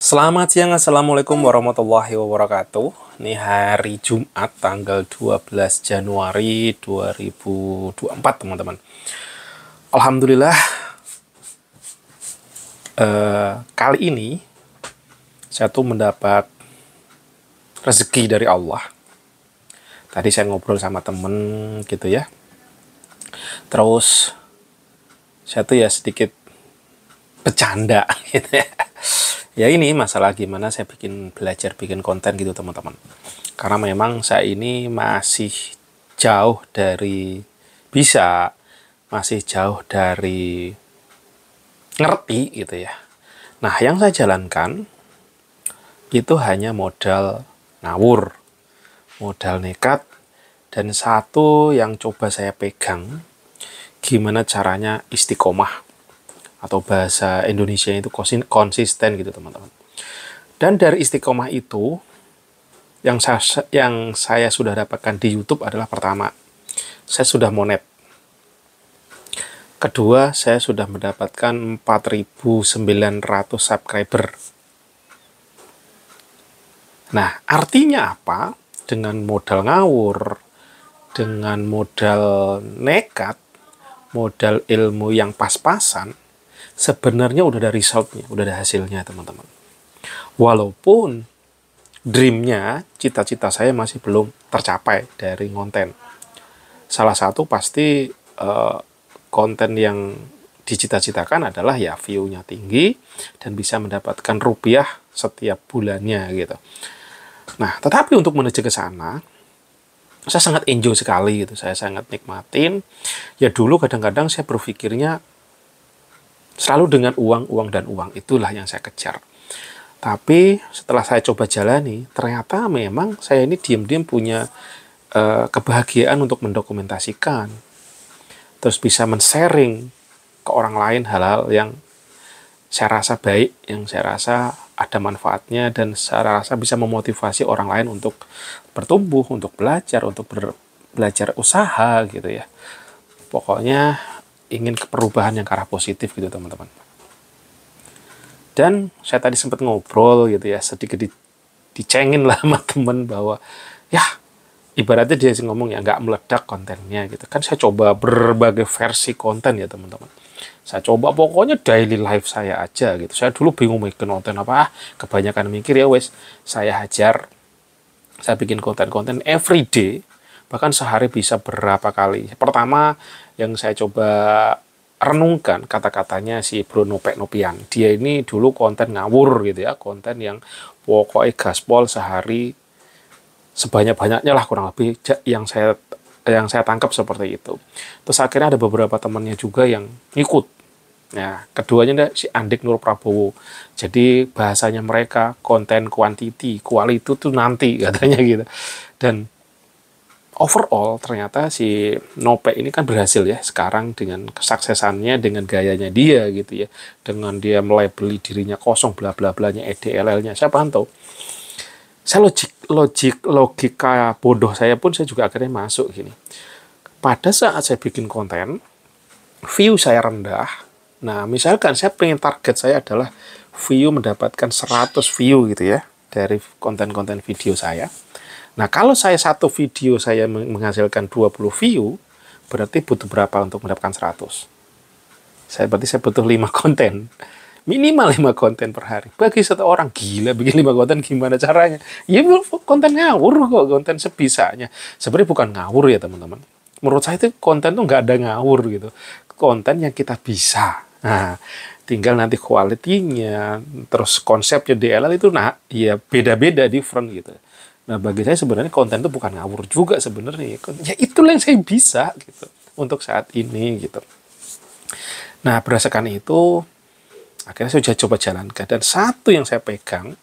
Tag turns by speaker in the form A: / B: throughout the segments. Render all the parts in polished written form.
A: Selamat siang, Assalamualaikum warahmatullahi wabarakatuh. Ini hari Jumat, tanggal 12 Januari 2024, teman-teman. Alhamdulillah, kali ini saya tuh mendapat rezeki dari Allah. Tadi saya ngobrol sama temen gitu ya. Terus saya tuh ya sedikit bercanda gitu ya. Ya ini masalah gimana saya belajar bikin konten gitu teman-teman. Karena memang saya ini masih jauh dari bisa, masih jauh dari ngerti gitu ya. Nah yang saya jalankan itu hanya modal ngawur, modal nekat, dan satu yang coba saya pegang, gimana caranya istiqomah. Atau bahasa Indonesia itu konsisten gitu teman-teman. Dan dari istiqomah itu yang saya sudah dapatkan di YouTube adalah pertama, saya sudah monet. Kedua, saya sudah mendapatkan 4.900 subscriber. Nah, artinya apa? Dengan modal ngawur, dengan modal nekat, modal ilmu yang pas-pasan, sebenarnya udah ada resultnya, udah ada hasilnya teman-teman. Walaupun dreamnya, cita-cita saya masih belum tercapai dari konten. Salah satu pasti konten yang dicita-citakan adalah ya view-nya tinggi dan bisa mendapatkan rupiah setiap bulannya gitu. Nah, tetapi untuk menuju ke sana, saya sangat enjoy sekali gitu, saya sangat nikmatin. Ya dulu kadang-kadang saya berpikirnya selalu dengan uang, dan uang. Itulah yang saya kejar. Tapi setelah saya coba jalani, ternyata memang saya ini diam-diam punya kebahagiaan untuk mendokumentasikan. Terus bisa men-sharing ke orang lain hal-hal yang saya rasa baik, yang saya rasa ada manfaatnya, dan saya rasa bisa memotivasi orang lain untuk bertumbuh, untuk belajar, belajar usaha gitu ya. Pokoknya ingin perubahan yang ke arah positif gitu teman-teman. Dan saya tadi sempat ngobrol gitu ya, sedikit dicengin lah sama temen bahwa ya ibaratnya dia ngomong ya nggak meledak kontennya gitu kan. Saya coba berbagai versi konten ya teman-teman. Saya coba pokoknya daily life saya aja gitu. Saya dulu bingung bikin konten apa, kebanyakan mikir ya wes saya hajar. Saya bikin konten-konten everyday, bahkan sehari bisa berapa kali. Pertama yang saya coba renungkan kata-katanya si Bro Nopek Nopian. Dia ini dulu konten ngawur gitu ya, konten yang pokoknya gaspol sehari sebanyak-banyaknya lah kurang lebih yang saya tangkap seperti itu. Terus akhirnya ada beberapa temannya juga yang ngikut. Nah, keduanya si Andik Nur Prabowo. Jadi bahasanya mereka konten quantity, quality itu nanti katanya gitu. Dan overall ternyata si Nopek ini kan berhasil ya sekarang dengan kesuksesannya, dengan gayanya dia gitu ya, dengan dia melabeli dirinya kosong bla bla blanya EDLL-nya. Saya pantau. Saya logika bodoh saya pun saya juga akhirnya masuk gini. Pada saat saya bikin konten, view saya rendah. Nah, misalkan saya pengen target saya adalah view mendapatkan 100 view gitu ya dari konten-konten video saya. Nah, kalau saya satu video saya menghasilkan 20 view, berarti butuh berapa untuk mendapatkan 100? Berarti saya butuh 5 konten. Minimal 5 konten per hari. Bagi satu orang, gila bikin 5 konten gimana caranya? Ya konten ngawur kok, konten sebisanya. Sebenarnya bukan ngawur ya teman-teman. Menurut saya itu konten tuh nggak ada ngawur gitu. Konten yang kita bisa. Nah, tinggal nanti kualitinya, terus konsepnya DLL itu nah ya beda-beda different gitu. Nah, bagi saya sebenarnya konten itu bukan ngawur juga sebenarnya. Ya itulah yang saya bisa gitu untuk saat ini gitu. Nah, berdasarkan itu akhirnya saya sudah coba jalankan, dan satu yang saya pegang,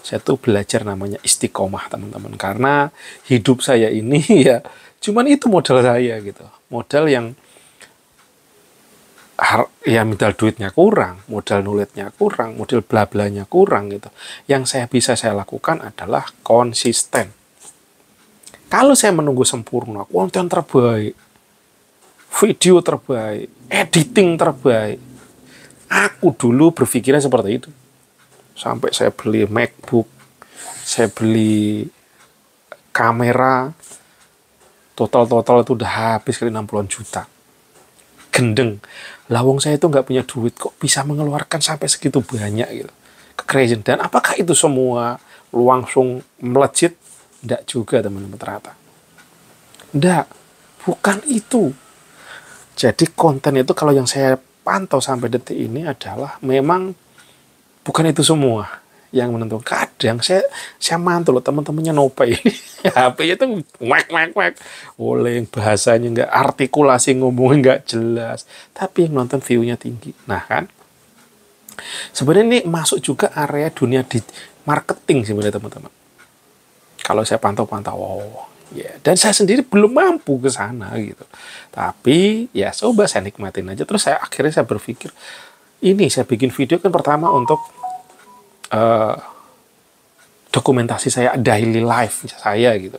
A: saya tuh belajar namanya istiqomah teman-teman. Karena hidup saya ini ya cuman itu modal saya gitu. Modal yang ya modal duitnya kurang, modal nulitnya kurang, modal bla-blanya kurang gitu. Yang saya bisa saya lakukan adalah konsisten. Kalau saya menunggu sempurna, konten terbaik, video terbaik, editing terbaik, aku dulu berpikirnya seperti itu. Sampai saya beli MacBook, saya beli kamera, total itu udah habis kali 60-an juta. Gendeng. Lawong saya itu nggak punya duit, kok bisa mengeluarkan sampai segitu banyak gitu. Crazy. Dan apakah itu semua langsung melejit? Nggak juga, teman-teman, ternyata. Nggak. Bukan itu. Jadi konten itu kalau yang saya pantau sampai detik ini adalah memang bukan itu semua yang menentukan. Kadang saya mantul loh teman-temannya nopay HP-nya tuh wek oleh bahasanya nggak, artikulasi ngomongnya nggak jelas, tapi yang nonton view-nya tinggi. Nah kan, sebenarnya ini masuk juga area dunia di marketing sebenarnya, teman-teman. Kalau saya pantau-pantau, ya, dan saya sendiri belum mampu ke sana gitu. Tapi ya coba saya nikmatin aja. Terus akhirnya saya berpikir, ini saya bikin video kan pertama untuk dokumentasi saya, daily life saya gitu.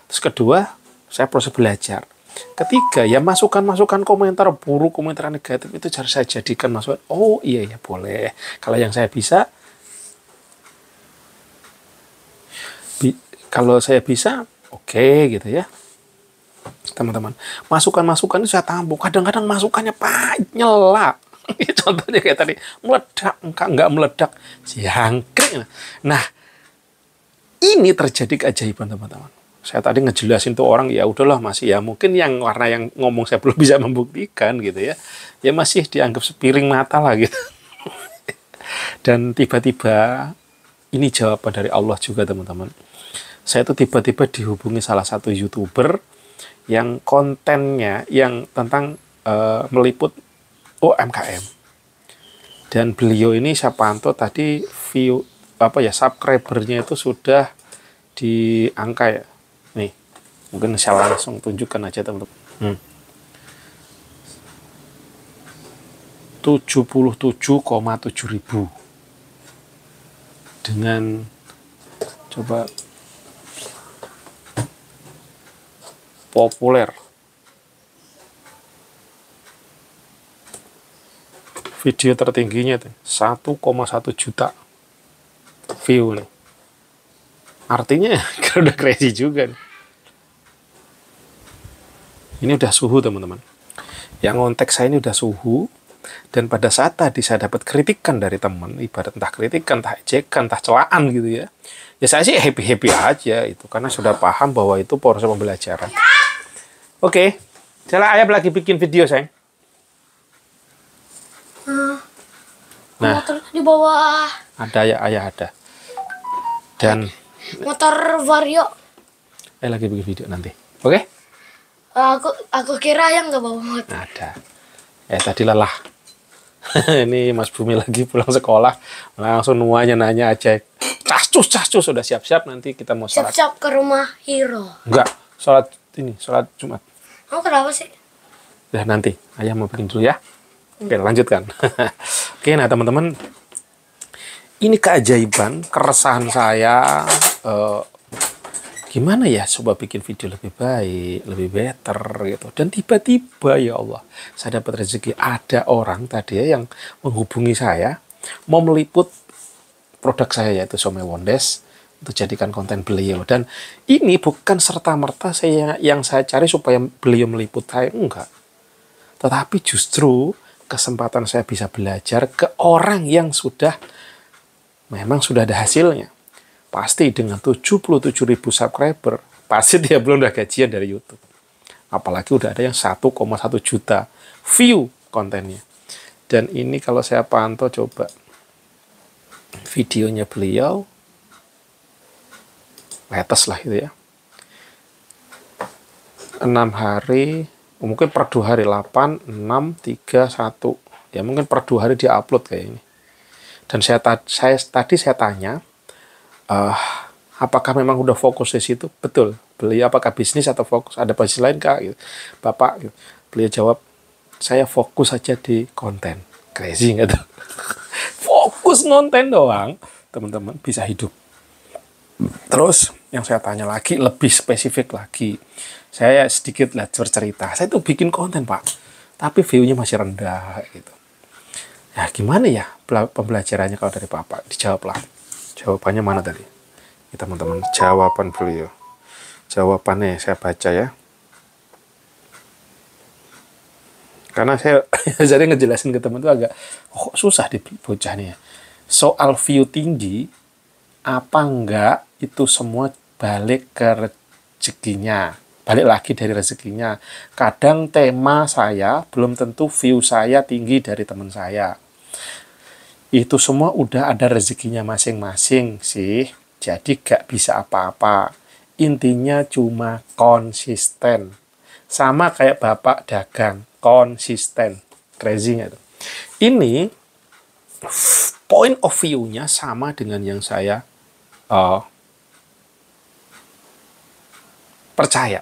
A: Terus kedua, saya proses belajar. Ketiga, ya masukan-masukan komentar buruk, komentar negatif itu harus saya jadikan masukan. Oh iya ya boleh. Kalau yang saya bisa, kalau saya bisa, oke, gitu ya. Teman-teman, masukan-masukan itu saya tampung. Kadang-kadang masukannya nyelak. Contohnya kayak tadi, meledak, enggak meledak, jangkrik. Nah, ini terjadi keajaiban, teman-teman. Saya tadi ngejelasin tuh orang, ya udahlah masih ya, mungkin yang warna yang ngomong saya belum bisa membuktikan gitu ya. Ya masih dianggap sepiring mata lah gitu. Dan tiba-tiba ini jawaban dari Allah juga, teman-teman. Saya tuh tiba-tiba dihubungi salah satu YouTuber yang kontennya yang tentang meliput UMKM. Dan beliau ini saya pantau tadi view subscribernya itu sudah di angka ya. Nih, mungkin saya langsung tunjukkan aja, teman-teman. 77,7 ribu. Dengan coba populer. Video tertingginya tuh 1,1 juta view nih. Artinya kan udah crazy juga nih. Ini udah suhu, teman-teman. Yang ngontek saya ini udah suhu. Dan pada saat tadi saya dapat kritikan dari teman, ibarat entah kritikan, entah ejekan, entah celaan gitu ya. Ya saya sih happy-happy aja itu, karena sudah paham bahwa itu proses pembelajaran. Oke, jalan ayah lagi bikin video, sayang. Nah,
B: motor di bawah.
A: Ada ya, ayah ada. Dan
B: motor Vario.
A: Lagi bikin video nanti. Oke?
B: Aku kira yang nggak bawa motor.
A: Ada. Tadi lelah. Ini Mas Bumi lagi pulang sekolah, langsung nuanya nanya aja. Cascus, sudah siap-siap nanti kita mau sholat.
B: Siap-siap ke rumah Hiro.
A: Enggak, sholat Jumat.
B: Oh, kenapa sih?
A: Ya nanti, ayah mau bikin dulu ya. Oke, lanjutkan. Oke, nah teman-teman, ini keajaiban, keresahan saya. Gimana ya, coba bikin video lebih baik, lebih better gitu. Dan tiba-tiba ya Allah, saya dapat rezeki. Ada orang tadi ya yang menghubungi saya, mau meliput produk saya yaitu Some Wonders untuk jadikan konten beliau. Dan ini bukan serta-merta yang saya cari supaya beliau meliput saya, enggak. Tetapi justru kesempatan saya bisa belajar ke orang yang memang sudah ada hasilnya. Pasti dengan 77 ribu subscriber, pasti dia belum ada gajian dari YouTube. Apalagi udah ada yang 1,1 juta view kontennya. Dan ini kalau saya pantau coba videonya beliau, latest lah itu ya. 6 hari, mungkin per 2 hari, 8, 6, 3, 1. Ya mungkin per 2 hari dia upload kayak ini. Dan tadi saya tanya, apakah memang udah fokus di situ? Betul. Beliau apakah bisnis atau fokus? Ada bisnis lain kak? Gitu. Bapak, gitu. Beliau jawab, saya fokus aja di konten. Crazy nggak tuh? Fokus ngonten doang, teman-teman bisa hidup. Terus yang saya tanya lagi, lebih spesifik lagi. Saya sedikit bercerita. Saya tuh bikin konten, Pak. Tapi view-nya masih rendah gitu. Nah, gimana ya pembelajarannya kalau dari Bapak? Dijawablah. Jawabannya mana tadi? Ya, teman-teman, jawaban beliau. Jawabannya saya baca ya. Karena saya jadi ngejelasin ke teman itu agak susah di bocah nih ya. Soal view tinggi, apa enggak itu semua balik ke rezekinya. Balik lagi dari rezekinya. Kadang tema saya belum tentu view saya tinggi dari teman saya. Itu semua udah ada rezekinya masing-masing sih. Jadi gak bisa apa-apa. Intinya cuma konsisten. Sama kayak Bapak dagang. Konsisten. Crazy-nya itu. Ini point of view-nya sama dengan yang saya percaya.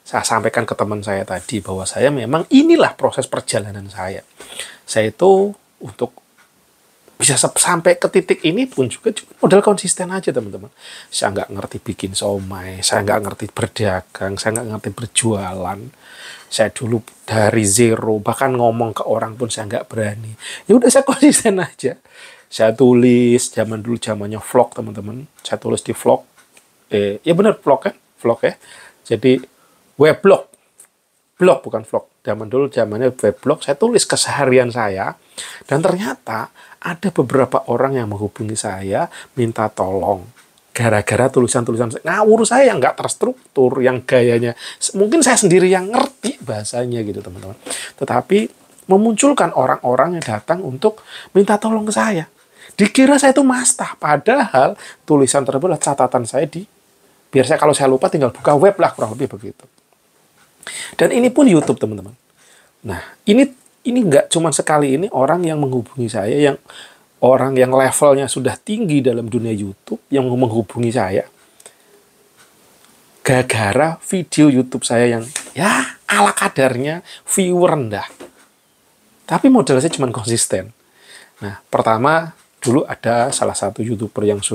A: Saya sampaikan ke teman saya tadi bahwa saya memang inilah proses perjalanan saya. Saya itu untuk bisa sampai ke titik ini pun juga cuma modal konsisten aja teman-teman. Saya nggak ngerti bikin somai, saya nggak ngerti berdagang, saya nggak ngerti berjualan. Saya dulu dari zero, bahkan ngomong ke orang pun saya nggak berani. Ya udah saya konsisten aja. Saya tulis, zaman dulu zamannya vlog teman-teman. Saya tulis di vlog. Ya benar vlog kan? Vlog ya. Jadi weblog. Blog bukan vlog. Zaman dulu zamannya weblog, saya tulis keseharian saya. Dan ternyata ada beberapa orang yang menghubungi saya minta tolong. Gara-gara tulisan-tulisan ngawur saya yang nggak terstruktur, yang gayanya mungkin saya sendiri yang ngerti bahasanya gitu teman-teman. Tetapi memunculkan orang-orang yang datang untuk minta tolong ke saya. Dikira saya itu mastah, padahal tulisan tersebut adalah catatan saya biar saya kalau saya lupa tinggal buka web lah, kurang lebih begitu. Dan ini pun YouTube teman-teman. Nah ini nggak cuma sekali ini orang yang menghubungi saya, yang orang yang levelnya sudah tinggi dalam dunia YouTube yang menghubungi saya gara-gara video YouTube saya yang ya ala kadarnya viewer rendah. Tapi modal saya cuma konsisten. Nah pertama dulu ada salah satu YouTuber yang sudah